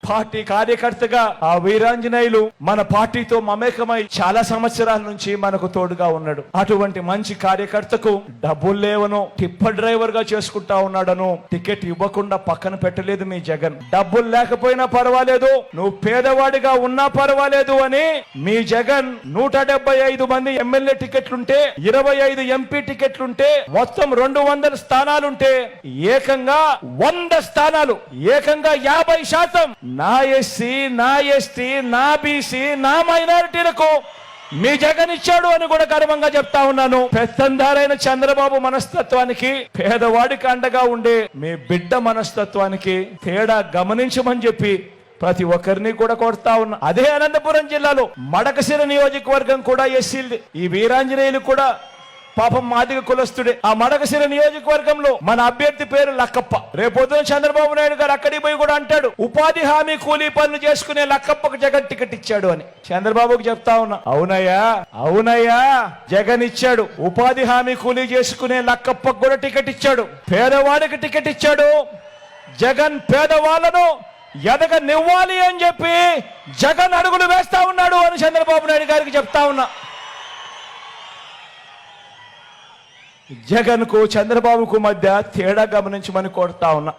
Party కార్యకర్తగా ఆ వీరాంజనేయులు మన పార్టీతో మమేకమై చాలా సంవత్సరాల నుంచి మనకు తోడుగా ఉన్నాడు. అటువంటి మంచి కార్యకర్తకు డబ్బులు లేవనో టిప్పర్ డ్రైవర్ గా చేసుకుంటా ఉన్నాడను టికెట్ ఇవ్వకుండా పక్కన పెట్టలేదు మీ జగన్. డబ్బులు లేకపోయినా పర్వాలేదు, నువ్వు పేదవాడిగా ఉన్నా పర్వాలేదు అని మీ జగన్ 175 మంది ఎమ్మెల్యే టికెట్లుంటే 25 ఎంపీ టికెట్లుంటే మొత్తం 200 స్థానాలుంటే ఏకంగా 100 స్థానాలు, ఏకంగా 50% నా ఎస్సీ, నా ఎస్టీ, నా బీసీ, నా మైనారిటీలకు మీ జగన్ ఇచ్చాడు అని కూడా గర్వంగా చెప్తా ఉన్నాను. పెత్తందారైన చంద్రబాబు మనస్తత్వానికి, పేదవాడికి అండగా ఉండే మీ బిడ్డ మనస్తత్వానికి తేడా గమనించమని చెప్పి ప్రతి ఒక్కరిని కూడా కోరుతా ఉన్నా. అదే అనంతపురం జిల్లాలో మడకశిర నియోజకవర్గం కూడా ఎస్సీలది. ఈ వీరాంజనేయులు కూడా పాపం మాదిగ కులస్తుడే. ఆ మడకశిర నియోజకవర్గంలో మన అభ్యర్థి పేరు లక్కప్ప. రేపొద్దున చంద్రబాబు నాయుడు గారు అక్కడికి పోయి కూడా అంటాడు, ఉపాధి హామీ కూలీ పనులు చేసుకునే లక్కప్పకు జగన్ టికెట్ ఇచ్చాడు అని. చంద్రబాబుకు చెప్తా ఉన్నా, అవునయ్యా అవునయ్యా, జగన్ ఇచ్చాడు. ఉపాధి హామీ కూలీ చేసుకునే లక్కప్పకు కూడా టికెట్ ఇచ్చాడు. పేదవాడికి టికెట్ ఇచ్చాడు. జగన్ పేదవాళ్లను ఎదగనివ్వాలి అని చెప్పి జగన్ అడుగులు వేస్తా ఉన్నాడు అని చంద్రబాబు నాయుడు గారికి చెప్తా ఉన్నా. జగన్ కు చంద్రబాబుకు మధ్య తేడా గమనించమని కోరుతా ఉన్నా.